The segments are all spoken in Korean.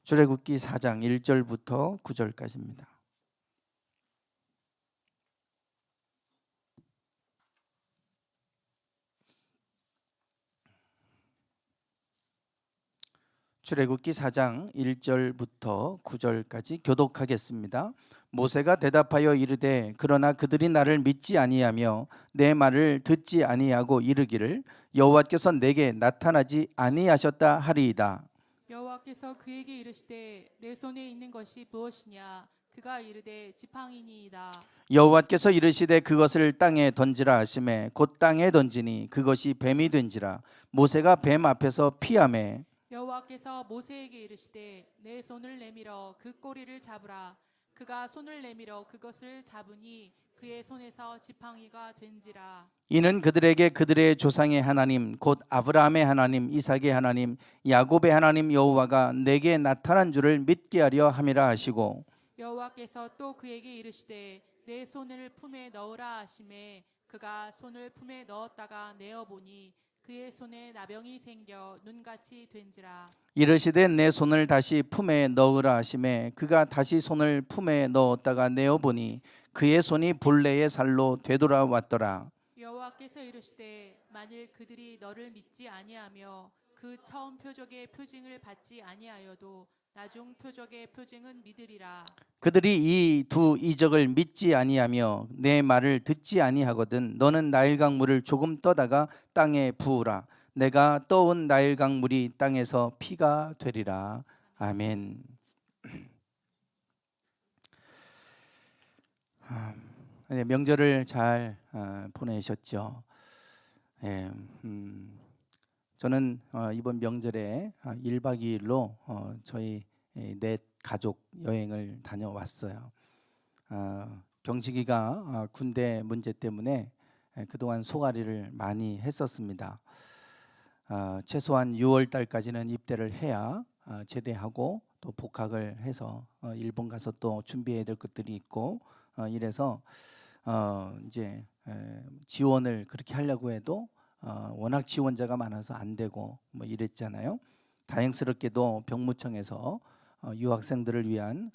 출애굽기 4장 1절부터 9절까지입니다. 출애굽기 4장 1절부터 9절까지 교독하겠습니다. 모세가 대답하여 이르되 그러나 그들이 나를 믿지 아니하며 내 말을 듣지 아니하고 이르기를 여호와께서 내게 나타나지 아니하셨다 하리이다. 여호와께서 그에게 이르시되 내 손에 있는 것이 무엇이냐? 그가 이르되 지팡이니이다. 여호와께서 이르시되 그것을 땅에 던지라 하시매 곧 땅에 던지니 그것이 뱀이 된지라. 모세가 뱀 앞에서 피하매 여호와께서 모세에게 이르시되 내 손을 내밀어 그 꼬리를 잡으라. 그가 손을 내밀어 그것을 잡으니 그의 손에서 지팡이가 된지라. 이는 그들에게 그들의 조상의 하나님 곧 아브라함의 하나님 이삭의 하나님 야곱의 하나님 여호와가 내게 나타난 줄을 믿게 하려 함이라 하시고 여호와께서 또 그에게 이르시되 내 손을 품에 넣으라 하시매 그가 손을 품에 넣었다가 내어 보니 그의 손에 나병이 생겨 눈같이 된지라. 이르시되 내 손을 다시 품에 넣으라 하시매 그가 다시 손을 품에 넣었다가 내어 보니 그의 손이 본래의 살로 되돌아왔더라. 여호와께서 이르시되 만일 그들이 너를 믿지 아니하며 그 처음 표적의 표징을 받지 아니하여도 나중 표적의 표징은 믿으리라. 그들이 이 두 이적을 믿지 아니하며 내 말을 듣지 아니하거든 너는 나일강 물을 조금 떠다가 땅에 부으라. 내가 떠온 나일강 물이 땅에서 피가 되리라. 아멘. 명절을 잘 보내셨죠? 예, 저는 이번 명절에 1박 2일로 저희 넷 가족 여행을 다녀왔어요. 경식이가 군대 문제 때문에 그동안 소가리를 많이 했었습니다. 최소한 6월 달까지는 입대를 해야 제대하고 또 복학을 해서 일본 가서 또 준비해야 될 것들이 있고 이래서 이제 지원을 그렇게 하려고 해도 워낙 지원자가 많아서 안 되고 뭐 이랬잖아요. 다행스럽게도 병무청에서 유학생들을 위한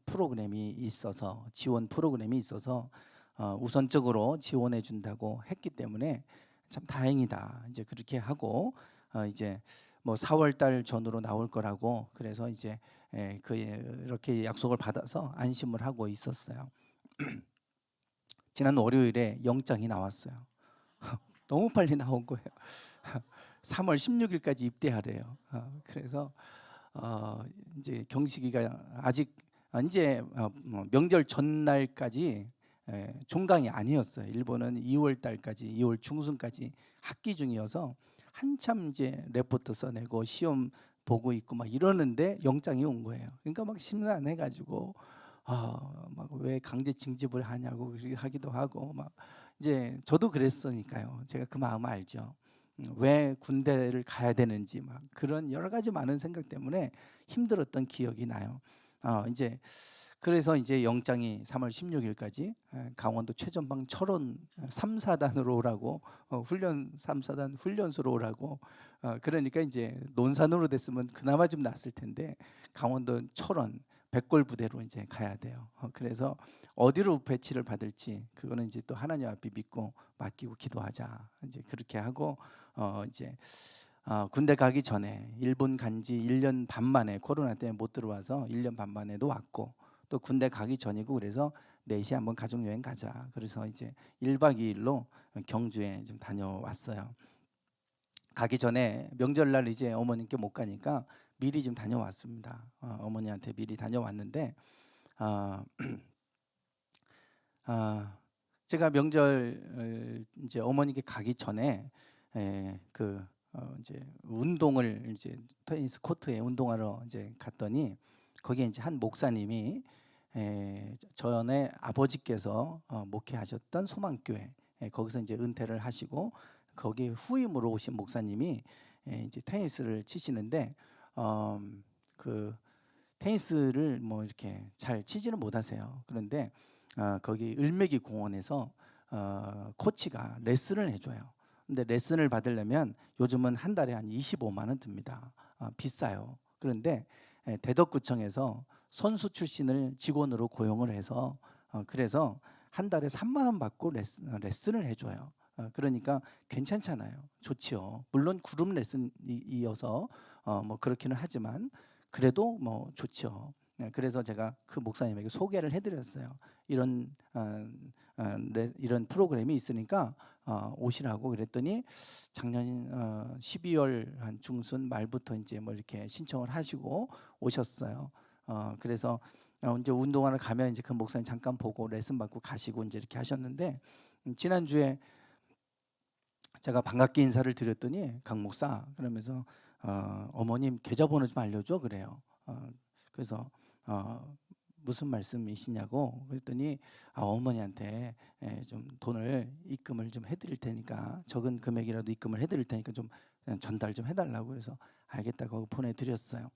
프로그램이 있어서 지원 프로그램이 있어서 우선적으로 지원해 준다고 했기 때문에 참 다행이다. 이제 그렇게 하고 이제 뭐 4월 달 전으로 나올 거라고 그래서 이제 그렇게 약속을 받아서 안심을 하고 있었어요. 지난 월요일에 영장이 나왔어요. 너무 빨리 나온 거예요. 3월 16일까지 입대하래요. 그래서 이제 경식이가 아직 이제 명절 전날까지 종강이 아니었어요. 일본은 2월 달까지 2월 중순까지 학기 중이어서 한참 이제 레포트 써내고 시험 보고 있고 막 이러는데 영장이 온 거예요. 그러니까 막 심란해가지고 막 왜 강제 징집을 하냐고 하기도 하고 막 이제 저도 그랬으니까요. 제가 그 마음 알죠. 왜 군대를 가야 되는지 막 그런 여러 가지 많은 생각 때문에 힘들었던 기억이 나요. 이제 그래서 이제 영장이 3월 16일까지 강원도 최전방 철원 3사단으로 오라고 훈련 3사단 훈련소로 오라고 그러니까 이제 논산으로 됐으면 그나마 좀 낫을 텐데 강원도 철원 백골 부대로 이제 가야 돼요. 그래서 어디로 배치를 받을지 그거는 이제 또 하나님 앞에 믿고 맡기고 기도하자. 이제 그렇게 하고 이제 군대 가기 전에 일본 간지 1년 반 만에 코로나 때문에 못 들어와서 1년 반 만에도 왔고 또 군대 가기 전이고 그래서 넷이 한번 가족 여행 가자. 그래서 이제 1박 2일로 경주에 좀 다녀왔어요. 가기 전에 명절날 이제 어머님께 못 가니까 미리 좀 다녀왔습니다. 어머니한테 미리 다녀왔는데 제가 명절 이제 어머니께 가기 전에 이제 운동을 이제 테니스 코트에 운동하러 이제 갔더니 거기에 이제 한 목사님이 전에 아버지께서 목회하셨던 소망교회 거기서 이제 은퇴를 하시고 거기 후임으로 오신 목사님이 이제 테니스를 치시는데 그 테니스를 뭐 이렇게 잘 치지는 못하세요. 그런데 거기 을매기 공원에서 코치가 레슨을 해줘요. 근데 레슨을 받으려면 요즘은 한 달에 한 25만 원 듭니다. 비싸요. 그런데 대덕구청에서 선수 출신을 직원으로 고용을 해서 그래서 한 달에 3만 원 받고 레슨을 해줘요. 그러니까 괜찮잖아요. 좋지요. 물론 그룹 레슨이어서 뭐 그렇기는 하지만 그래도 뭐 좋죠. 그래서 제가 그 목사님에게 소개를 해드렸어요. 이런 프로그램이 있으니까 오시라고 그랬더니 작년 12월 한 중순 말부터 이제 뭐 이렇게 신청을 하시고 오셨어요. 그래서 이제 운동하러 가면 이제 그 목사님 잠깐 보고 레슨 받고 가시고 이제 이렇게 하셨는데 지난주에 제가 반갑게 인사를 드렸더니 강 목사 그러면서 어머님 계좌번호 좀 알려줘 그래요. 그래서 무슨 말씀이시냐고 그랬더니 어머니한테 좀 돈을 입금을 좀 해드릴 테니까 적은 금액이라도 입금을 해드릴 테니까 좀 전달 좀 해달라고 그래서 알겠다고 보내드렸어요.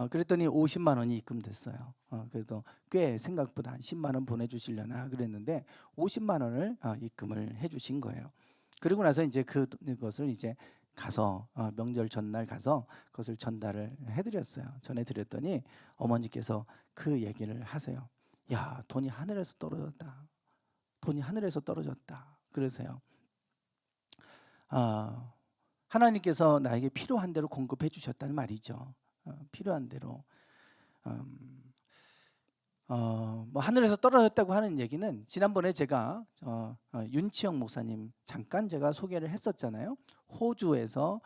그랬더니 50만 원이 입금됐어요. 그래도 꽤 생각보다 한 10만 원 보내주시려나 그랬는데 50만 원을 입금을 해주신 거예요. 그리고 나서 이제 그것을 이제 가서 명절 전날 가서 그것을 전달을 해드렸어요. 전해드렸더니 어머니께서 그 얘기를 하세요. 야, 돈이 하늘에서 떨어졌다. 돈이 하늘에서 떨어졌다. 그러세요. 하나님께서 나에게 필요한 대로 공급해 주셨다는 말이죠. 필요한 대로. 뭐 하늘에서 떨어졌다고 하는 얘기는 지난번에 제가 윤치영 목사님 잠깐 제가 소개를 했었잖아요. 호주에서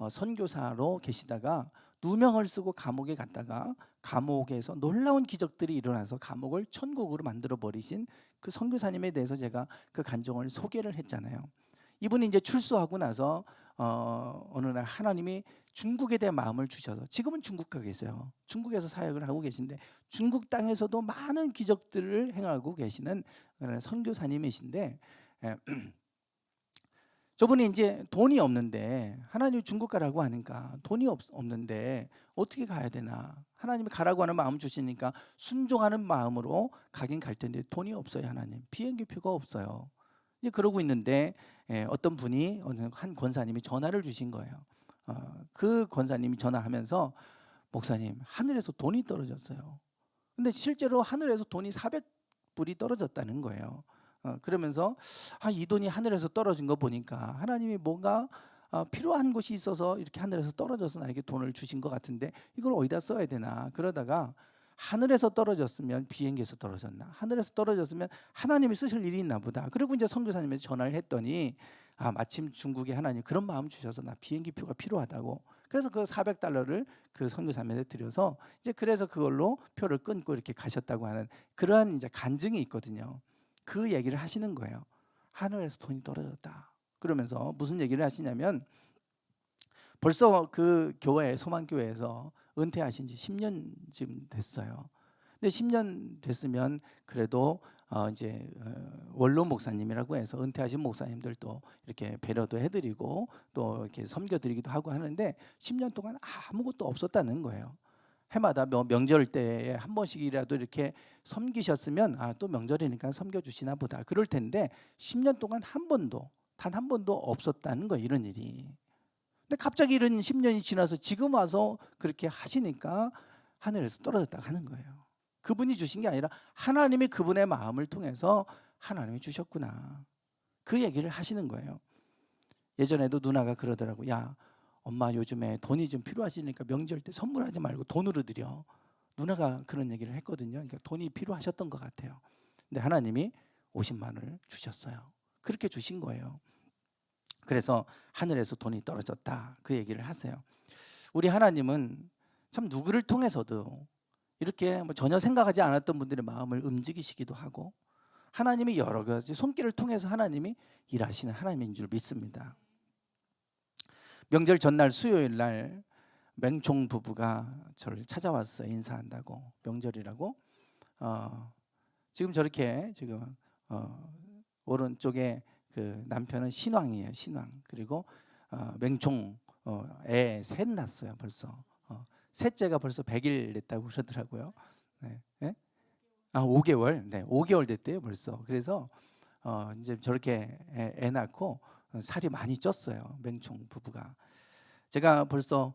선교사로 계시다가 누명을 쓰고 감옥에 갔다가 감옥에서 놀라운 기적들이 일어나서 감옥을 천국으로 만들어 버리신 그 선교사님에 대해서 제가 그 간증을 소개를 했잖아요. 이분이 이제 출소하고 나서 어느 날 하나님이 중국에 대한 마음을 주셔서 지금은 중국 가 계세요. 중국에서 사역을 하고 계신데 중국 땅에서도 많은 기적들을 행하고 계시는 선교사님이신데 저분이 이제 돈이 없는데 하나님이 중국 가라고 하니까 돈이 없는데 어떻게 가야 되나 하나님이 가라고 하는 마음 주시니까 순종하는 마음으로 가긴 갈 텐데 돈이 없어요. 하나님 비행기표가 없어요. 이제 그러고 있는데 어떤 분이 한 권사님이 전화를 주신 거예요. 그 권사님이 전화하면서 목사님 하늘에서 돈이 떨어졌어요. 근데 실제로 하늘에서 돈이 400불이 떨어졌다는 거예요. 그러면서 이 돈이 하늘에서 떨어진 거 보니까 하나님이 뭔가 필요한 곳이 있어서 이렇게 하늘에서 떨어져서 나에게 돈을 주신 것 같은데 이걸 어디다 써야 되나 그러다가 하늘에서 떨어졌으면 비행기에서 떨어졌나 하늘에서 떨어졌으면 하나님이 쓰실 일이 있나 보다. 그리고 이제 선교사님에게 전화를 했더니 마침 중국에 하나님 그런 마음 주셔서 나 비행기표가 필요하다고. 그래서 그 400달러를 그 선교사님한테 드려서 이제 그래서 그걸로 표를 끊고 이렇게 가셨다고 하는 그러한 이제 간증이 있거든요. 그 얘기를 하시는 거예요. 하늘에서 돈이 떨어졌다. 그러면서 무슨 얘기를 하시냐면 벌써 그 교회 소망교회에서 은퇴하신 지 10년쯤 됐어요. 근데 10년 됐으면 그래도 이제 원로 목사님이라고 해서 은퇴하신 목사님들도 이렇게 배려도 해드리고 또 이렇게 섬겨드리기도 하고 하는데 10년 동안 아무것도 없었다는 거예요. 해마다 명절 때에 한 번씩이라도 이렇게 섬기셨으면 또 명절이니까 섬겨주시나 보다 그럴 텐데 10년 동안 단 한 번도 없었다는 거예요. 이런 일이. 근데 갑자기 이런 10년이 지나서 지금 와서 그렇게 하시니까 하늘에서 떨어졌다고 하는 거예요. 그분이 주신 게 아니라 하나님이 그분의 마음을 통해서 하나님이 주셨구나. 그 얘기를 하시는 거예요. 예전에도 누나가 그러더라고. 야, 엄마 요즘에 돈이 좀 필요하시니까 명절 때 선물하지 말고 돈으로 드려. 누나가 그런 얘기를 했거든요. 그러니까 돈이 필요하셨던 것 같아요. 근데 하나님이 50만 원을 주셨어요. 그렇게 주신 거예요. 그래서 하늘에서 돈이 떨어졌다. 그 얘기를 하세요. 우리 하나님은 참 누구를 통해서도 이렇게 전혀 생각하지 않았던 분들의 마음을 움직이시기도 하고 하나님이 여러 가지 손길을 통해서 하나님이 일하시는 하나님인 줄 믿습니다. 명절 전날 수요일 날 맹총 부부가 저를 찾아왔어요. 인사한다고. 명절이라고. 지금 저렇게 지금 오른쪽에 그 남편은 신왕이에요. 신왕. 그리고 맹총 애 셋 낳았어요. 벌써. 셋째가 벌써 100일 됐다고 그러더라고요. 네. 네? 5개월. 네, 5개월 됐대요. 벌써. 그래서 이제 저렇게 애 낳고 살이 많이 쪘어요. 맹총 부부가. 제가 벌써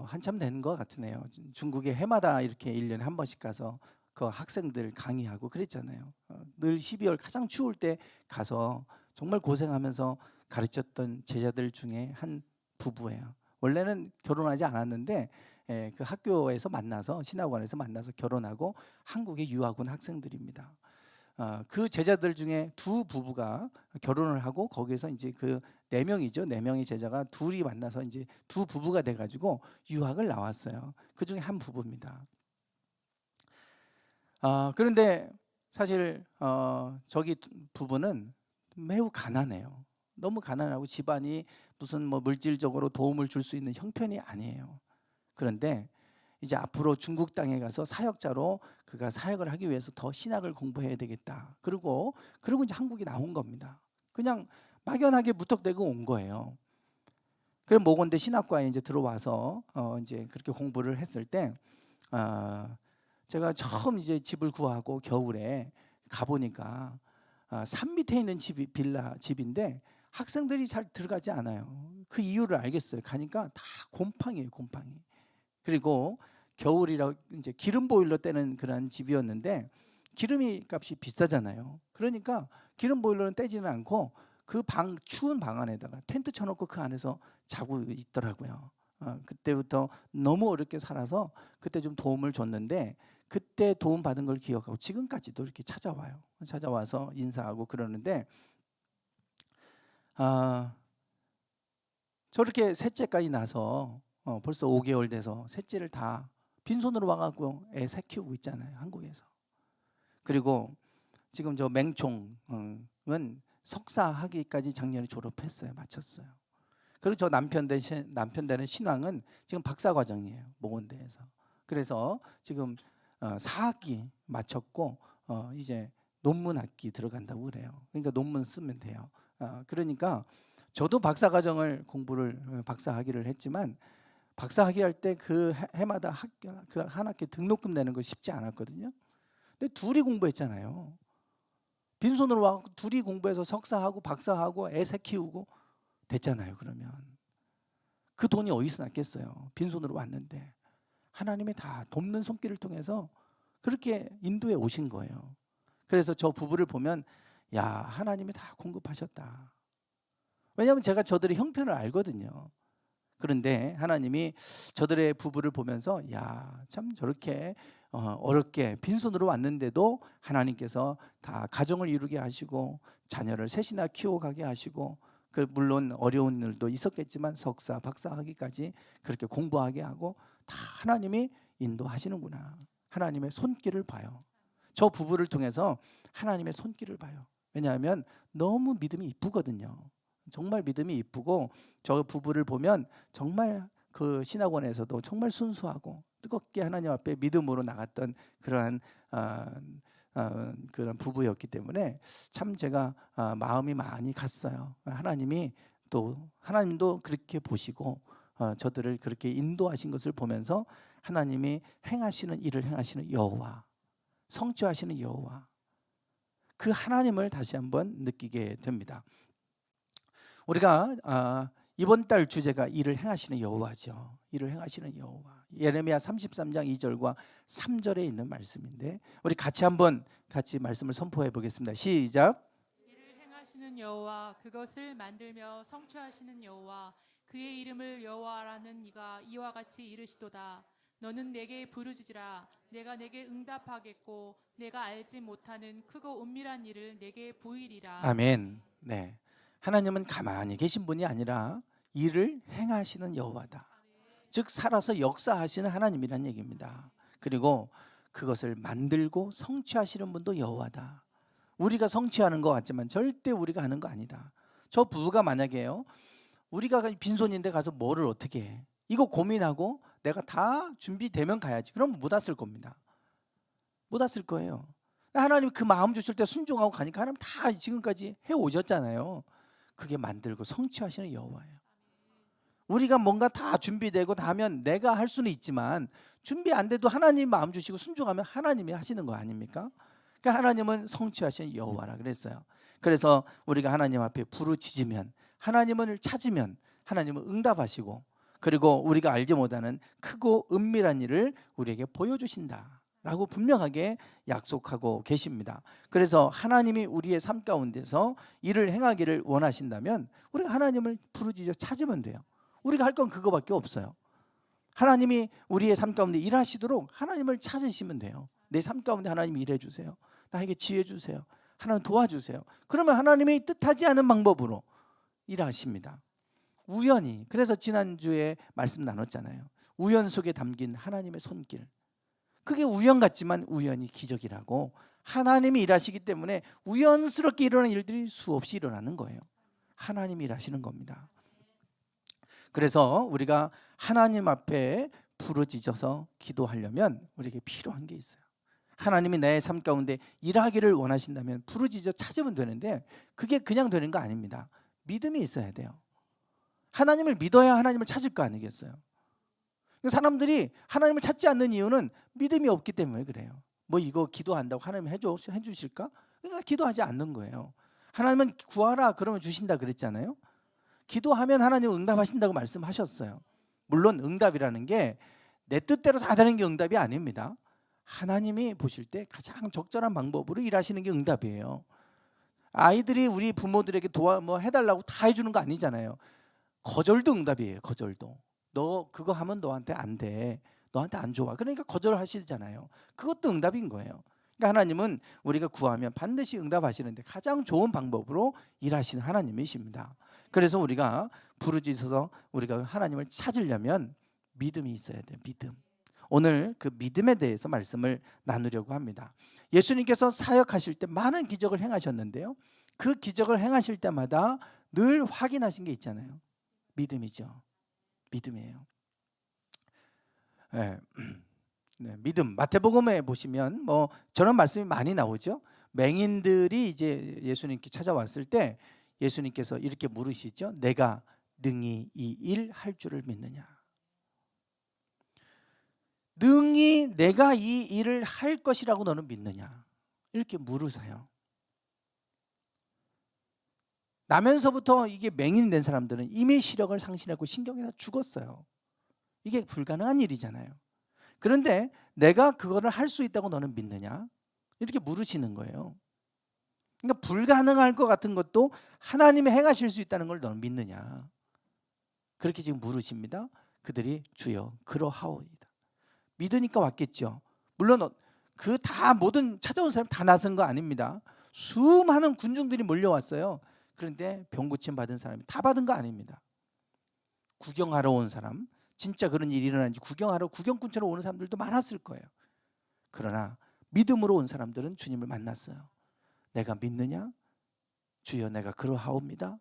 한참 된 것 같으네요. 중국에 해마다 이렇게 1년에 한 번씩 가서 그 학생들 강의하고 그랬잖아요. 늘 12월 가장 추울 때 가서 정말 고생하면서 가르쳤던 제자들 중에 한 부부예요. 원래는 결혼하지 않았는데 그 학교에서 만나서 신학원에서 만나서 결혼하고 한국에 유학 온 학생들입니다. 그 제자들 중에 두 부부가 결혼을 하고 거기에서 이제 그 4명이죠. 4명의 제자가 둘이 만나서 이제 두 부부가 돼가지고 유학을 나왔어요. 그 중에 한 부부입니다. 그런데 사실 저기 부부는 매우 가난해요. 너무 가난하고 집안이 무슨 뭐 물질적으로 도움을 줄 수 있는 형편이 아니에요. 그런데 이제 앞으로 중국 땅에 가서 사역자로 그가 사역을 하기 위해서 더 신학을 공부해야 되겠다. 그리고 이제 한국에 나온 겁니다. 그냥 막연하게 무턱대고 온 거예요. 그럼 모건대 신학과에 이제 들어와서 이제 그렇게 공부를 했을 때 제가 처음 이제 집을 구하고 겨울에 가보니까 산 밑에 있는 집이 빌라 집인데 학생들이 잘 들어가지 않아요. 그 이유를 알겠어요. 가니까 다 곰팡이에요, 곰팡이. 그리고 겨울이라 이제 기름 보일러 떼는 그런 집이었는데 기름이 값이 비싸잖아요. 그러니까 기름 보일러는 떼지는 않고 그 방 추운 방 안에다가 텐트 쳐놓고 그 안에서 자고 있더라고요. 그때부터 너무 어렵게 살아서 그때 좀 도움을 줬는데 그때 도움 받은 걸 기억하고 지금까지도 이렇게 찾아와요. 찾아와서 인사하고 그러는데 저렇게 셋째까지 나서 벌써 5개월 돼서 셋째를 다 빈손으로 와갖고 애 새 키우고 있잖아요, 한국에서. 그리고 지금 저 맹총은 석사 학위까지 작년에 졸업했어요, 마쳤어요. 그리고 저 남편 되는 신앙은 지금 박사 과정이에요, 모건대에서. 그래서 지금 4학기 마쳤고 이제 논문 학기 들어간다고 그래요. 그러니까 논문 쓰면 돼요. 그러니까 저도 박사 과정을 박사 학위를 했지만 박사 학위 할 때 그 해마다 그 한 학기 등록금 내는 거 쉽지 않았거든요. 근데 둘이 공부했잖아요. 빈손으로 와 둘이 공부해서 석사하고 박사하고 애 새 키우고 됐잖아요. 그러면 그 돈이 어디서 났겠어요? 빈손으로 왔는데 하나님이 다 돕는 손길을 통해서 그렇게 인도에 오신 거예요. 그래서 저 부부를 보면 야, 하나님이 다 공급하셨다. 왜냐하면 제가 저들의 형편을 알거든요. 그런데 하나님이 저들의 부부를 보면서 야, 참 저렇게 어렵게 빈손으로 왔는데도 하나님께서 다 가정을 이루게 하시고 자녀를 셋이나 키워가게 하시고 물론 어려운 일도 있었겠지만 석사, 박사 하기까지 그렇게 공부하게 하고 다 하나님이 인도하시는구나. 하나님의 손길을 봐요. 저 부부를 통해서 하나님의 손길을 봐요. 왜냐하면 너무 믿음이 이쁘거든요. 정말 믿음이 이쁘고 저 부부를 보면 정말 그 신학원에서도 정말 순수하고 뜨겁게 하나님 앞에 믿음으로 나갔던 그러한 그런 부부였기 때문에 참 제가 마음이 많이 갔어요. 하나님도 그렇게 보시고 저들을 그렇게 인도하신 것을 보면서 하나님이 행하시는 일을 행하시는 여호와, 성취하시는 여호와, 그 하나님을 다시 한번 느끼게 됩니다. 우리가 이번 달 주제가 일을 행하시는 여호와죠. 일을 행하시는 여호와. 예레미야 33장 2절과 3절에 있는 말씀인데 우리 같이 말씀을 선포해 보겠습니다. 시작. 일을 행하시는 여호와, 그것을 만들며 성취하시는 여호와, 그의 이름을 여호와라는 이가 이와 같이 이르시도다. 너는 내게 부르짖으라. 내가 내게 응답하겠고 내가 알지 못하는 크고 은밀한 일을 내게 보이리라. 아멘. 네. 하나님은 가만히 계신 분이 아니라 일을 행하시는 여호와다. 즉 살아서 역사하시는 하나님이란 얘기입니다. 그리고 그것을 만들고 성취하시는 분도 여호와다. 우리가 성취하는 것 같지만 절대 우리가 하는 거 아니다. 저 부부가 만약에요, 우리가 빈손인데 가서 뭐를 어떻게 해? 이거 고민하고 내가 다 준비되면 가야지. 그럼 못 왔을 겁니다. 못 왔을 거예요. 하나님 그 마음 주실 때 순종하고 가니까 하나님 다 지금까지 해오셨잖아요. 그게 만들고 성취하시는 여호와예요. 우리가 뭔가 다 준비되고 다 하면 내가 할 수는 있지만 준비 안 돼도 하나님 마음 주시고 순종하면 하나님이 하시는 거 아닙니까? 그러니까 하나님은 성취하시는 여호와라 그랬어요. 그래서 우리가 하나님 앞에 부르짖으면, 하나님을 찾으면 하나님은 응답하시고, 그리고 우리가 알지 못하는 크고 은밀한 일을 우리에게 보여주신다라고 분명하게 약속하고 계십니다. 그래서 하나님이 우리의 삶 가운데서 일을 행하기를 원하신다면 우리가 하나님을 부르짖어 찾으면 돼요. 우리가 할 건 그거밖에 없어요. 하나님이 우리의 삶 가운데 일하시도록 하나님을 찾으시면 돼요. 내 삶 가운데 하나님 일해 주세요. 나에게 지혜 주세요. 하나님 도와주세요. 그러면 하나님이 뜻하지 않은 방법으로 일하십니다. 우연히. 그래서 지난주에 말씀 나눴잖아요. 우연 속에 담긴 하나님의 손길. 그게 우연 같지만 우연히 기적이라고, 하나님이 일하시기 때문에 우연스럽게 일어나는 일들이 수없이 일어나는 거예요. 하나님이 일하시는 겁니다. 그래서 우리가 하나님 앞에 부르짖어서 기도하려면 우리에게 필요한 게 있어요. 하나님이 내 삶 가운데 일하기를 원하신다면 부르짖어 찾으면 되는데, 그게 그냥 되는 거 아닙니다. 믿음이 있어야 돼요. 하나님을 믿어야 하나님을 찾을 거 아니겠어요? 사람들이 하나님을 찾지 않는 이유는 믿음이 없기 때문에 그래요. 뭐 이거 기도한다고 하나님 해주실까? 그러니까 기도하지 않는 거예요. 하나님은 구하라 그러면 주신다 그랬잖아요. 기도하면 하나님 응답하신다고 말씀하셨어요. 물론 응답이라는 게 내 뜻대로 다 되는 게 응답이 아닙니다. 하나님이 보실 때 가장 적절한 방법으로 일하시는 게 응답이에요. 아이들이 우리 부모들에게 뭐 해달라고 다 해주는 거 아니잖아요. 거절도 응답이에요. 거절도. 너 그거 하면 너한테 안 돼. 너한테 안 좋아. 그러니까 거절하시잖아요. 그것도 응답인 거예요. 그러니까 하나님은 우리가 구하면 반드시 응답하시는데 가장 좋은 방법으로 일하시는 하나님이십니다. 그래서 우리가 부르짖어서 우리가 하나님을 찾으려면 믿음이 있어야 돼요. 믿음. 오늘 그 믿음에 대해서 말씀을 나누려고 합니다. 예수님께서 사역하실 때 많은 기적을 행하셨는데요. 그 기적을 행하실 때마다 늘 확인하신 게 있잖아요. 믿음이죠. 믿음이에요. 네. 네, 믿음. 마태복음에 보시면 뭐 저런 말씀이 많이 나오죠. 맹인들이 이제 예수님께 찾아왔을 때 예수님께서 이렇게 물으시죠. 내가 능히 이 일 할 줄을 믿느냐? 능히 내가 이 일을 할 것이라고 너는 믿느냐? 이렇게 물으세요. 나면서부터 이게 맹인된 사람들은 이미 시력을 상실하고 신경이 다 죽었어요. 이게 불가능한 일이잖아요. 그런데 내가 그거를 할 수 있다고 너는 믿느냐? 이렇게 물으시는 거예요. 그러니까 불가능할 것 같은 것도 하나님이 행하실 수 있다는 걸 너는 믿느냐? 그렇게 지금 물으십니다. 그들이 주여 그러하오이다. 믿으니까 왔겠죠. 물론 그 다 모든 찾아온 사람 다 나선 거 아닙니다. 수많은 군중들이 몰려왔어요. 그런데 병 고침 받은 사람이 다 받은 거 아닙니다. 구경하러 온 사람, 진짜 그런 일이 일어나는지 구경하러 구경꾼처럼 오는 사람들도 많았을 거예요. 그러나 믿음으로 온 사람들은 주님을 만났어요. 내가 믿느냐? 주여 내가 그러하옵니다.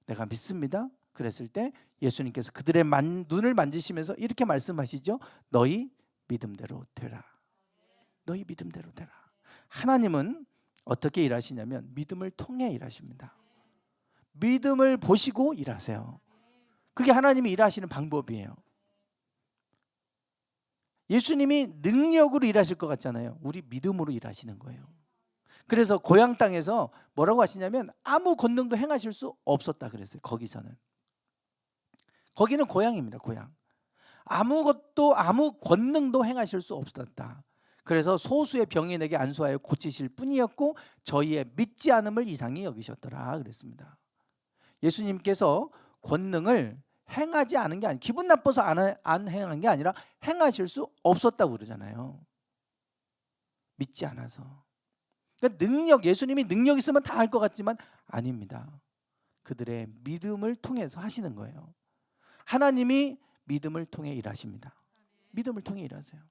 내가 믿습니다. 그랬을 때 예수님께서 그들의 눈을 만지시면서 이렇게 말씀하시죠. 너희 믿음대로 되라. 너희 믿음대로 되라. 하나님은 어떻게 일하시냐면 믿음을 통해 일하십니다. 믿음을 보시고 일하세요. 그게 하나님이 일하시는 방법이에요. 예수님이 능력으로 일하실 것 같잖아요. 우리 믿음으로 일하시는 거예요. 그래서 고향 땅에서 뭐라고 하시냐면 아무 권능도 행하실 수 없었다 그랬어요. 거기서는. 거기는 고향입니다. 고향. 아무것도 아무 권능도 행하실 수 없었다. 그래서 소수의 병인에게 안수하여 고치실 뿐이었고 저희의 믿지 않음을 이상히 여기셨더라 그랬습니다. 예수님께서 권능을 행하지 않은 게 아니라 기분 나빠서 안 행한 게 아니라 행하실 수 없었다고 그러잖아요. 믿지 않아서. 그러니까 예수님이 능력 있으면 다 할 것 같지만 아닙니다. 그들의 믿음을 통해서 하시는 거예요. 하나님이 믿음을 통해 일하십니다. 믿음을 통해 일하세요.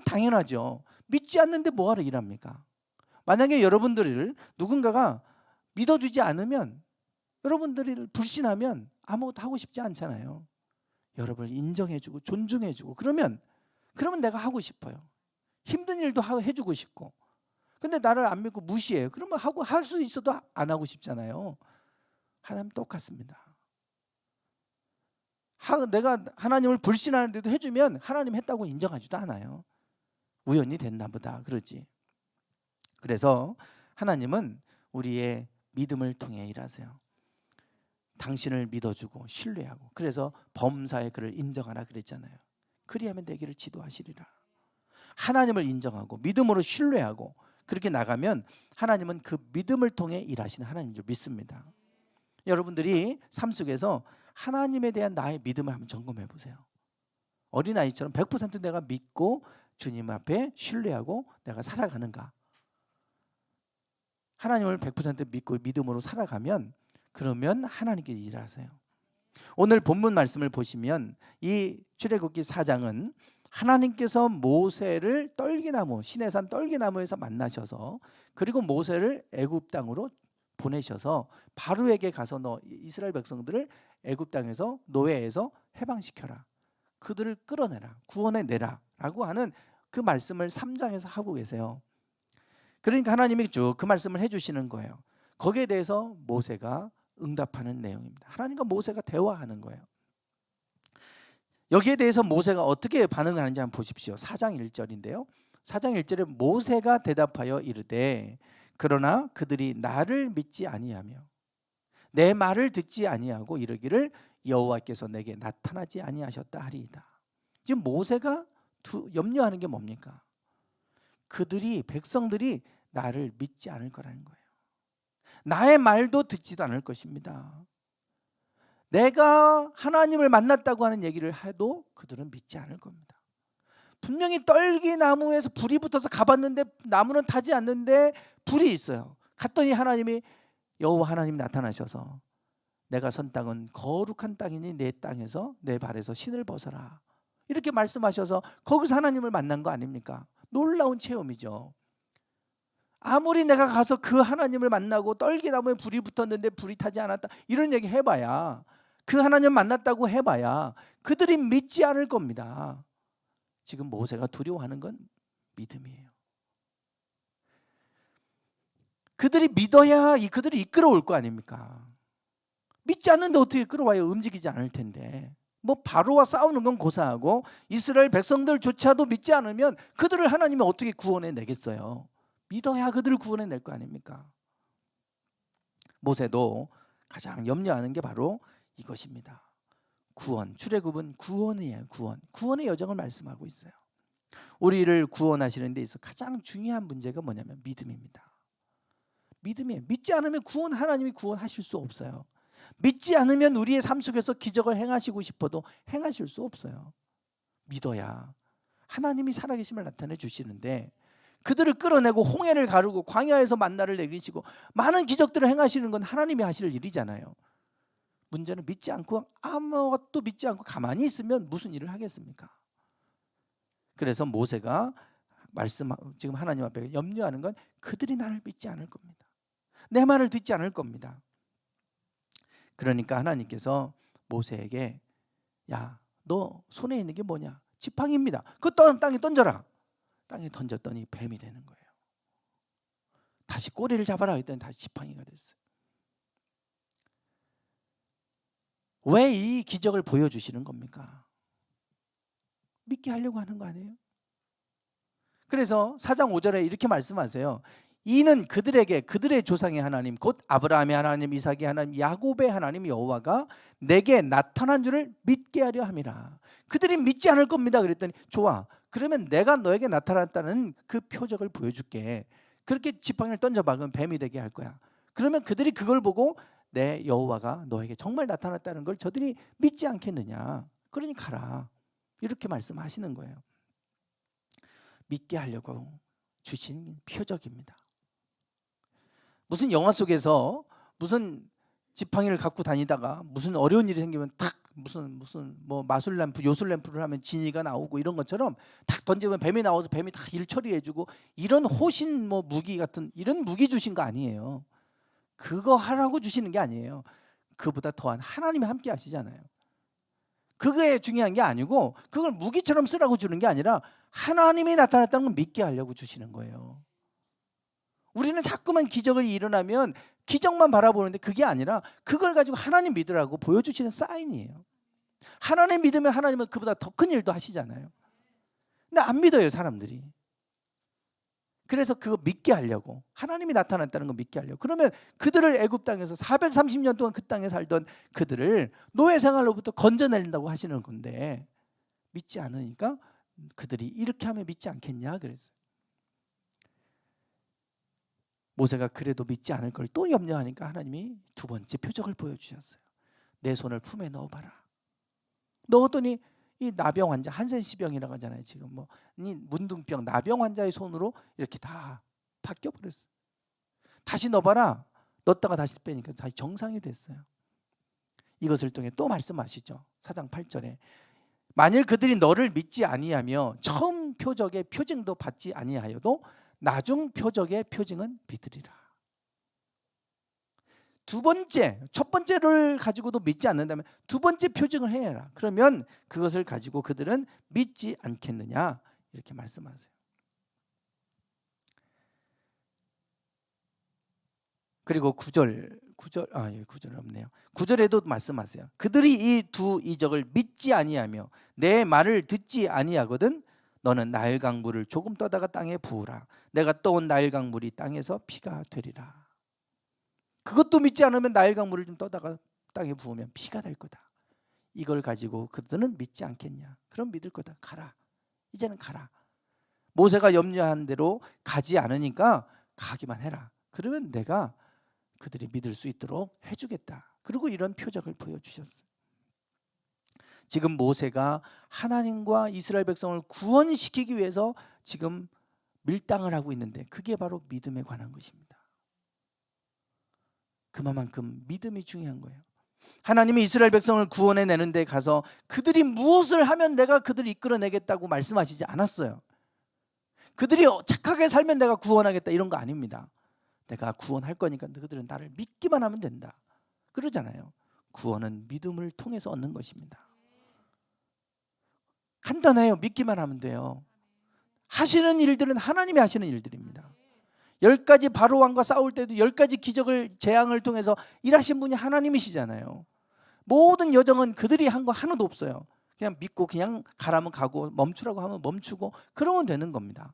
당연하죠. 믿지 않는데 뭐하러 일합니까? 만약에 여러분들을 누군가가 믿어주지 않으면, 여러분들을 불신하면 아무것도 하고 싶지 않잖아요. 여러분을 인정해주고 존중해주고 그러면 내가 하고 싶어요. 힘든 일도 해주고 싶고. 근데 나를 안 믿고 무시해요. 그러면 할 수 있어도 안 하고 싶잖아요. 하나님 똑같습니다. 내가 하나님을 불신하는데도 해주면 하나님 했다고 인정하지도 않아요. 우연히 됐나 보다 그러지. 그래서 하나님은 우리의 믿음을 통해 일하세요. 당신을 믿어주고 신뢰하고, 그래서 범사에 그를 인정하라 그랬잖아요. 그리하면 내 길을 지도하시리라. 하나님을 인정하고 믿음으로 신뢰하고 그렇게 나가면 하나님은 그 믿음을 통해 일하시는 하나님인 줄 믿습니다. 여러분들이 삶 속에서 하나님에 대한 나의 믿음을 한번 점검해 보세요. 어린아이처럼 100% 내가 믿고 주님 앞에 신뢰하고 내가 살아가는가? 하나님을 100% 믿고 믿음으로 살아가면, 그러면 하나님께 일하세요. 오늘 본문 말씀을 보시면 이 출애굽기 4장은 하나님께서 모세를 떨기나무, 시내산 떨기나무에서 만나셔서, 그리고 모세를 애굽 땅으로 보내셔서 바로에게 가서 너 이스라엘 백성들을 애굽 땅에서 노예에서 해방시켜라, 그들을 끌어내라, 구원해내라 라고 하는 그 말씀을 3장에서 하고 계세요. 그러니까 하나님이 쭉 그 말씀을 해주시는 거예요. 거기에 대해서 모세가 응답하는 내용입니다. 하나님과 모세가 대화하는 거예요. 여기에 대해서 모세가 어떻게 반응하는지 한번 보십시오. 4장 1절인데요. 4장 1절에 모세가 대답하여 이르되 그러나 그들이 나를 믿지 아니하며 내 말을 듣지 아니하고 이르기를 여호와께서 내게 나타나지 아니하셨다 하리이다. 지금 모세가 염려하는 게 뭡니까? 그들이, 백성들이 나를 믿지 않을 거라는 거예요. 나의 말도 듣지도 않을 것입니다. 내가 하나님을 만났다고 하는 얘기를 해도 그들은 믿지 않을 겁니다. 분명히 떨기나무에서 불이 붙어서 가봤는데 나무는 타지 않는데 불이 있어요. 갔더니 하나님이, 여호와 하나님이 나타나셔서 내가 선 땅은 거룩한 땅이니 내 땅에서 내 발에서 신을 벗어라, 이렇게 말씀하셔서 거기서 하나님을 만난 거 아닙니까? 놀라운 체험이죠. 아무리 내가 가서 그 하나님을 만나고 떨기나무에 불이 붙었는데 불이 타지 않았다, 이런 얘기 해봐야, 그 하나님 만났다고 해봐야 그들이 믿지 않을 겁니다. 지금 모세가 두려워하는 건 믿음이에요. 그들이 믿어야 그들이 이끌어올 거 아닙니까? 믿지 않는데 어떻게 끌어와요? 움직이지 않을 텐데. 뭐 바로와 싸우는 건 고사하고 이스라엘 백성들조차도 믿지 않으면 그들을 하나님이 어떻게 구원해 내겠어요? 믿어야 그들을 구원해 낼 거 아닙니까? 모세도 가장 염려하는 게 바로 이것입니다. 구원, 출애굽은 구원이에요. 구원의 여정을 말씀하고 있어요. 우리를 구원하시는 데 있어서 가장 중요한 문제가 뭐냐면 믿음입니다. 믿음이에요. 믿지 않으면 하나님이 구원하실 수 없어요. 믿지 않으면 우리의 삶 속에서 기적을 행하시고 싶어도 행하실 수 없어요. 믿어야 하나님이 살아계심을 나타내 주시는데, 그들을 끌어내고 홍해를 가르고 광야에서 만나를 내리시고 많은 기적들을 행하시는 건 하나님이 하실 일이잖아요. 문제는 믿지 않고, 아무것도 믿지 않고 가만히 있으면 무슨 일을 하겠습니까? 그래서 모세가 지금 하나님 앞에 염려하는 건 그들이 나를 믿지 않을 겁니다. 내 말을 듣지 않을 겁니다. 그러니까 하나님께서 모세에게, 야, 너 손에 있는 게 뭐냐? 지팡이입니다. 그 땅에 던져라. 땅에 던졌더니 뱀이 되는 거예요. 다시 꼬리를 잡아라 했더니 다시 지팡이가 됐어요. 왜 이 기적을 보여주시는 겁니까? 믿게 하려고 하는 거 아니에요? 그래서 4장 5절에 이렇게 말씀하세요. 이는 그들에게 그들의 조상의 하나님 곧 아브라함의 하나님, 이삭의 하나님, 야곱의 하나님 여호와가 내게 나타난 줄을 믿게 하려 함이라. 그들이 믿지 않을 겁니다. 그랬더니 좋아, 그러면 내가 너에게 나타났다는 그 표적을 보여줄게. 그렇게 지팡이를 던져봐. 그럼 뱀이 되게 할 거야. 그러면 그들이 그걸 보고 내 여호와가 너에게 정말 나타났다는 걸 저들이 믿지 않겠느냐. 그러니 가라. 이렇게 말씀하시는 거예요. 믿게 하려고 주신 표적입니다. 무슨 영화 속에서 무슨 지팡이를 갖고 다니다가 무슨 어려운 일이 생기면 탁 무슨 뭐 마술 램프, 요술 램프를 하면 지니가 나오고 이런 것처럼 탁 던지면 뱀이 나와서 뱀이 다 일 처리해주고, 이런 호신 뭐 무기 같은 이런 무기 주신 거 아니에요. 그거 하라고 주시는 게 아니에요. 그보다 더한 하나님이 함께 하시잖아요. 그게 중요한 게 아니고 그걸 무기처럼 쓰라고 주는 게 아니라 하나님이 나타났다는 걸 믿게 하려고 주시는 거예요. 우리는 자꾸만 기적이 일어나면 기적만 바라보는데 그게 아니라 그걸 가지고 하나님 믿으라고 보여주시는 사인이에요. 하나님 믿으면 하나님은 그보다 더 큰 일도 하시잖아요. 근데 안 믿어요, 사람들이. 그래서 그거 믿게 하려고, 하나님이 나타났다는 거 믿게 하려고. 그러면 그들을 애굽 땅에서 430년 동안 그 땅에 살던 그들을 노예 생활로부터 건져낸다고 하시는 건데, 믿지 않으니까 그들이 이렇게 하면 믿지 않겠냐 그랬어요. 모세가 그래도 믿지 않을 걸 또 염려하니까 하나님이 두 번째 표적을 보여주셨어요. 내 손을 품에 넣어봐라. 넣었더니 이 나병 환자, 한센시병이라고 하잖아요. 지금 뭐 이 문둥병, 나병 환자의 손으로 이렇게 다 바뀌어 버렸어요. 다시 넣어봐라. 넣었다가 다시 빼니까 다시 정상이 됐어요. 이것을 통해 또 말씀하시죠. 4장 8절에 만일 그들이 너를 믿지 아니하며 처음 표적의 표징도 받지 아니하여도 나중 표적의 표징은 믿으리라. 두 번째, 첫 번째를 가지고도 믿지 않는다면 두 번째 표징을 해라. 그러면 그것을 가지고 그들은 믿지 않겠느냐 이렇게 말씀하세요. 그리고 9절 없네요. 9절에도 말씀하세요. 그들이 이 두 이적을 믿지 아니하며 내 말을 듣지 아니하거든 너는 나일 강물을 조금 떠다가 땅에 부으라. 내가 떠온 나일 강물이 땅에서 피가 되리라. 그것도 믿지 않으면 나일 강물을 좀 떠다가 땅에 부으면 피가 될 거다. 이걸 가지고 그들은 믿지 않겠냐. 그럼 믿을 거다. 가라. 이제는 가라. 모세가 염려한 대로 가지 않으니까 가기만 해라. 그러면 내가 그들이 믿을 수 있도록 해주겠다. 그리고 이런 표적을 보여주셨어요. 지금 모세가 하나님과 이스라엘 백성을 구원시키기 위해서 지금 밀당을 하고 있는데 그게 바로 믿음에 관한 것입니다. 그만큼 믿음이 중요한 거예요. 하나님이 이스라엘 백성을 구원해내는 데 가서 그들이 무엇을 하면 내가 그들을 이끌어내겠다고 말씀하시지 않았어요. 그들이 착하게 살면 내가 구원하겠다 이런 거 아닙니다. 내가 구원할 거니까 그들은 나를 믿기만 하면 된다. 그러잖아요. 구원은 믿음을 통해서 얻는 것입니다. 간단해요. 믿기만 하면 돼요. 하시는 일들은 하나님이 하시는 일들입니다. 10가지 바로왕과 싸울 때도 10가지 기적을 재앙을 통해서 일하신 분이 하나님이시잖아요. 모든 여정은 그들이 한 거 하나도 없어요. 그냥 믿고 그냥 가라면 가고 멈추라고 하면 멈추고 그러면 되는 겁니다.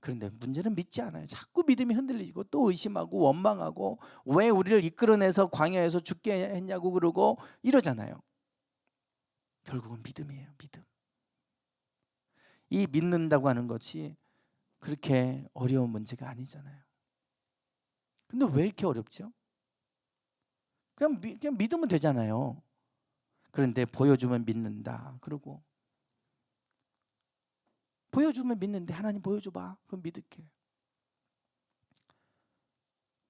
그런데 문제는 믿지 않아요. 자꾸 믿음이 흔들리고 또 의심하고 원망하고 왜 우리를 이끌어내서 광야에서 죽게 했냐고 그러고 이러잖아요. 결국은 믿음이에요. 믿음. 이 믿는다고 하는 것이 그렇게 어려운 문제가 아니잖아요. 근데 왜 이렇게 어렵죠? 그냥 믿으면 되잖아요. 그런데 보여주면 믿는다. 그러고 보여주면 믿는데 하나님 보여줘봐. 그럼 믿을게.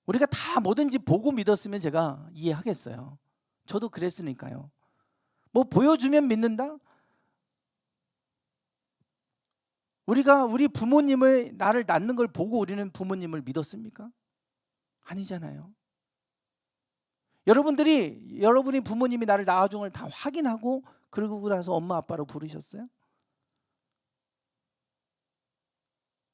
우리가 다 뭐든지 보고 믿었으면 제가 이해하겠어요. 저도 그랬으니까요. 뭐 보여주면 믿는다? 우리가 우리 부모님의 나를 낳는 걸 보고 우리는 부모님을 믿었습니까? 아니잖아요. 여러분이 부모님이 나를 낳아준 걸 다 확인하고 그러고 나서 엄마 아빠로 부르셨어요?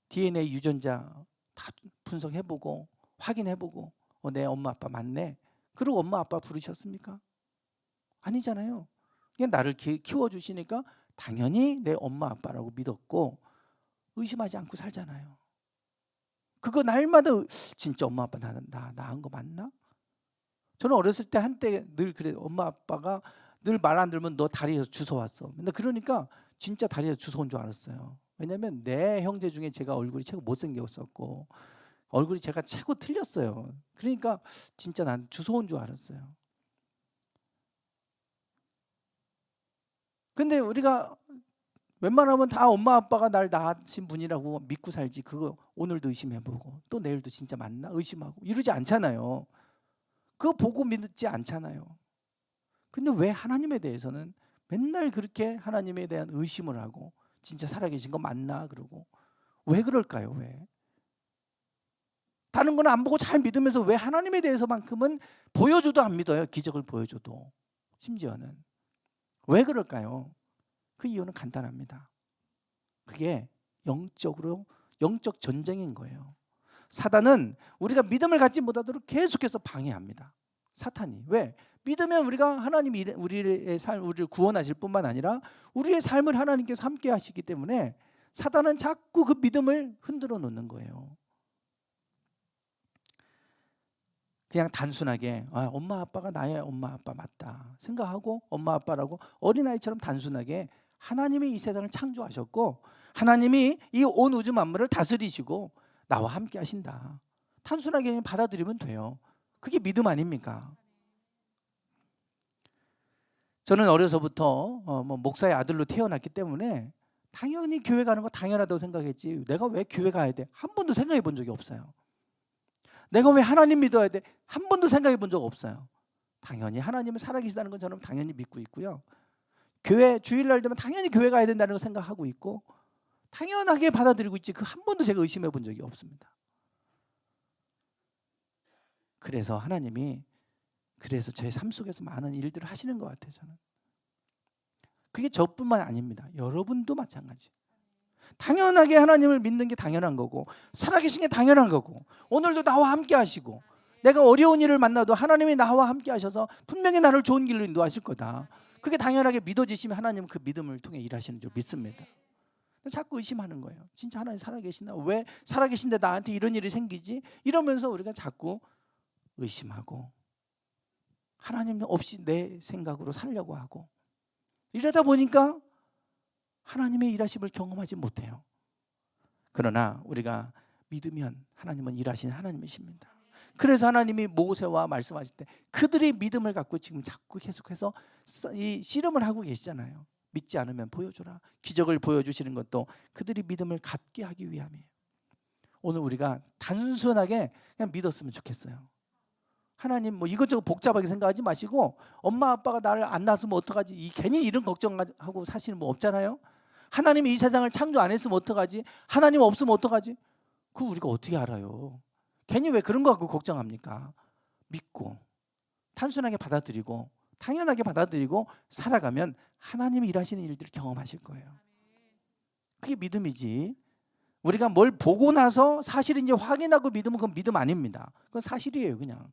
DNA 유전자 다 분석해보고 확인해보고 내 엄마 아빠 맞네. 그리고 엄마 아빠 부르셨습니까? 아니잖아요. 그냥 나를 키워주시니까 당연히 내 엄마 아빠라고 믿었고 의심하지 않고 살잖아요. 그거 날마다 진짜 엄마 아빠 나 낳은 거 맞나? 저는 어렸을 때 한때 늘 그래요. 엄마 아빠가 늘 말 안 들으면 너 다리에서 주워왔어. 근데 그러니까 진짜 다리에서 주워온 줄 알았어요. 왜냐하면 내 형제 중에 제가 얼굴이 최고 못생겼었고 얼굴이 제가 최고 틀렸어요. 그러니까 진짜 난 주워온 줄 알았어요. 근데 우리가 웬만하면 다 엄마 아빠가 날 낳으신 분이라고 믿고 살지 그거 오늘도 의심해보고 또 내일도 진짜 맞나 의심하고 이러지 않잖아요. 그거 보고 믿지 않잖아요. 근데 왜 하나님에 대해서는 맨날 그렇게 하나님에 대한 의심을 하고 진짜 살아계신 거 맞나 그러고 왜 그럴까요? 왜? 다른 거는 안 보고 잘 믿으면서 왜 하나님에 대해서만큼은 보여줘도 안 믿어요. 기적을 보여줘도 심지어는 왜 그럴까요? 그 이유는 간단합니다. 그게 영적 전쟁인 거예요. 사단은 우리가 믿음을 갖지 못하도록 계속해서 방해합니다. 사탄이. 왜? 믿으면 우리가 하나님이 우리의 삶, 우리를 구원하실 뿐만 아니라 우리의 삶을 하나님께서 함께 하시기 때문에 사단은 자꾸 그 믿음을 흔들어 놓는 거예요. 그냥 단순하게 엄마 아빠가 나의 엄마 아빠 맞다 생각하고 엄마 아빠라고 어린아이처럼 단순하게 하나님이 이 세상을 창조하셨고 하나님이 이 온 우주 만물을 다스리시고 나와 함께 하신다. 단순하게 받아들이면 돼요. 그게 믿음 아닙니까? 저는 어려서부터 목사의 아들로 태어났기 때문에 당연히 교회 가는 거 당연하다고 생각했지 내가 왜 교회 가야 돼? 한 번도 생각해 본 적이 없어요. 내가 왜 하나님 믿어야 돼? 한 번도 생각해 본 적 없어요. 당연히 하나님은 살아계시다는 건 저는 당연히 믿고 있고요. 교회 주일날 되면 당연히 교회 가야 된다는 거 생각하고 있고 당연하게 받아들이고 있지 그 한 번도 제가 의심해 본 적이 없습니다. 그래서 하나님이 그래서 제 삶 속에서 많은 일들을 하시는 것 같아요. 저는 그게 저뿐만 아닙니다. 여러분도 마찬가지. 당연하게 하나님을 믿는 게 당연한 거고 살아계신 게 당연한 거고 오늘도 나와 함께 하시고 내가 어려운 일을 만나도 하나님이 나와 함께 하셔서 분명히 나를 좋은 길로 인도하실 거다. 그게 당연하게 믿어지시면 하나님은 그 믿음을 통해 일하시는 줄 믿습니다. 자꾸 의심하는 거예요. 진짜 하나님 살아계시나? 왜 살아계신데 나한테 이런 일이 생기지? 이러면서 우리가 자꾸 의심하고 하나님 없이 내 생각으로 살려고 하고 이러다 보니까 하나님의 일하심을 경험하지 못해요. 그러나 우리가 믿으면 하나님은 일하시는 하나님이십니다. 그래서 하나님이 모세와 말씀하실 때 그들이 믿음을 갖고 지금 자꾸 계속해서 이 씨름을 하고 계시잖아요. 믿지 않으면 보여줘라. 기적을 보여주시는 것도 그들이 믿음을 갖게 하기 위함이에요. 오늘 우리가 단순하게 그냥 믿었으면 좋겠어요. 하나님 이것저것 복잡하게 생각하지 마시고 엄마 아빠가 나를 안 낳았으면 어떡하지? 괜히 이런 걱정하고 사시는 분 없잖아요. 하나님이 이 세상을 창조 안 했으면 어떡하지? 하나님 없으면 어떡하지? 그거 우리가 어떻게 알아요? 괜히 왜 그런 거 갖고 걱정합니까? 믿고 단순하게 받아들이고 당연하게 받아들이고 살아가면 하나님이 일하시는 일들을 경험하실 거예요. 그게 믿음이지. 우리가 뭘 보고 나서 사실인지 확인하고 믿으면 그건 믿음 아닙니다. 그건 사실이에요. 그냥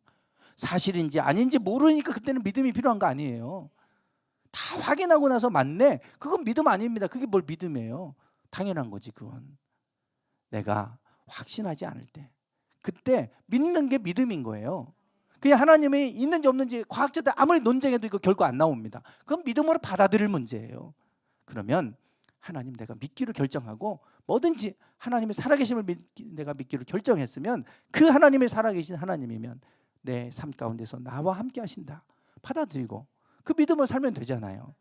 사실인지 아닌지 모르니까 그때는 믿음이 필요한 거 아니에요. 다 확인하고 나서 맞네. 그건 믿음 아닙니다. 그게 뭘 믿음이에요. 당연한 거지. 그건 내가 확신하지 않을 때 그때 믿는 게 믿음인 거예요. 그냥 하나님이 있는지 없는지 과학자들 아무리 논쟁해도 이거 결과 안 나옵니다. 그건 믿음으로 받아들일 문제예요. 그러면 하나님 내가 믿기로 결정하고 뭐든지 하나님의 살아계심을 내가 믿기로 결정했으면 그 하나님의 살아계신 하나님이면 내 삶 가운데서 나와 함께 하신다. 받아들이고 그 믿음을 살면 되잖아요.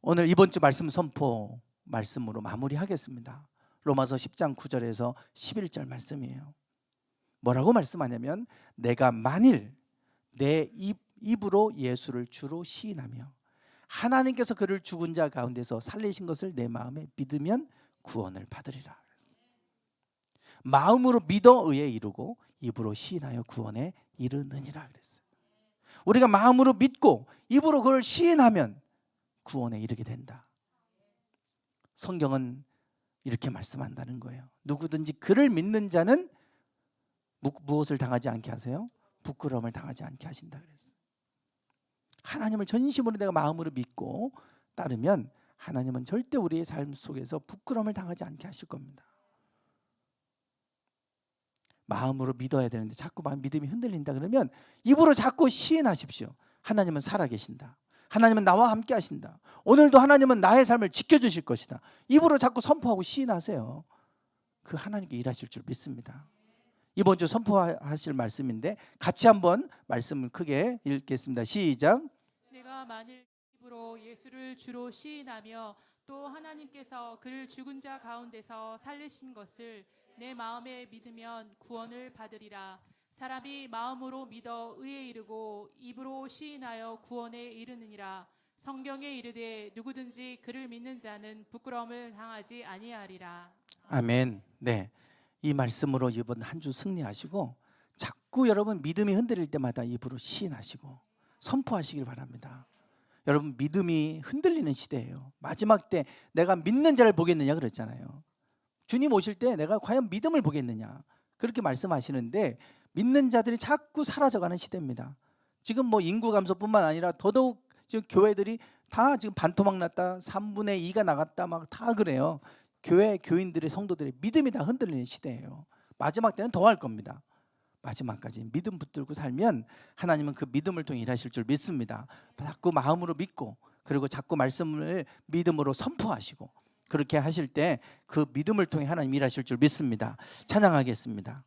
오늘 이번 주 말씀 선포 말씀으로 마무리하겠습니다. 로마서 10장 9절에서 11절 말씀이에요. 뭐라고 말씀하냐면 내가 만일 내 입으로 예수를 주로 시인하며 하나님께서 그를 죽은 자 가운데서 살리신 것을 내 마음에 믿으면 구원을 받으리라. 마음으로 믿어 의에 이르고 입으로 시인하여 구원에 이르느니라 그랬어요. 우리가 마음으로 믿고 입으로 그걸 시인하면 구원에 이르게 된다. 성경은 이렇게 말씀한다는 거예요. 누구든지 그를 믿는 자는 무엇을 당하지 않게 하세요? 부끄러움을 당하지 않게 하신다 그랬어요. 하나님을 전심으로 내가 마음으로 믿고 따르면 하나님은 절대 우리의 삶 속에서 부끄러움을 당하지 않게 하실 겁니다. 마음으로 믿어야 되는데 자꾸 믿음이 흔들린다 그러면 입으로 자꾸 시인하십시오. 하나님은 살아계신다. 하나님은 나와 함께 하신다. 오늘도 하나님은 나의 삶을 지켜주실 것이다. 입으로 자꾸 선포하고 시인하세요. 그 하나님께 일하실 줄 믿습니다. 이번 주 선포하실 말씀인데 같이 한번 말씀을 크게 읽겠습니다. 시작. 내가 만일 입으로 예수를 주로 시인하며 또 하나님께서 그를 죽은 자 가운데서 살리신 것을 내 마음에 믿으면 구원을 받으리라. 사람이 마음으로 믿어 의에 이르고 입으로 시인하여 구원에 이르느니라. 성경에 이르되 누구든지 그를 믿는 자는 부끄러움을 당하지 아니하리라. 아멘. 네, 이 말씀으로 이번 한 주 승리하시고 자꾸 여러분 믿음이 흔들릴 때마다 입으로 시인하시고 선포하시길 바랍니다. 여러분 믿음이 흔들리는 시대예요. 마지막 때 내가 믿는 자를 보겠느냐 그랬잖아요. 주님 오실 때 내가 과연 믿음을 보겠느냐 그렇게 말씀하시는데 믿는 자들이 자꾸 사라져가는 시대입니다. 지금 인구 감소뿐만 아니라 더더욱 지금 교회들이 다 지금 반토막 났다, 3분의 2가 나갔다, 막 다 그래요. 교회 교인들의 성도들의 믿음이 다 흔들리는 시대예요. 마지막 때는 더 할 겁니다. 마지막까지 믿음 붙들고 살면 하나님은 그 믿음을 통해 일하실 줄 믿습니다. 자꾸 마음으로 믿고, 그리고 자꾸 말씀을 믿음으로 선포하시고, 그렇게 하실 때 그 믿음을 통해 하나님 일하실 줄 믿습니다. 찬양하겠습니다.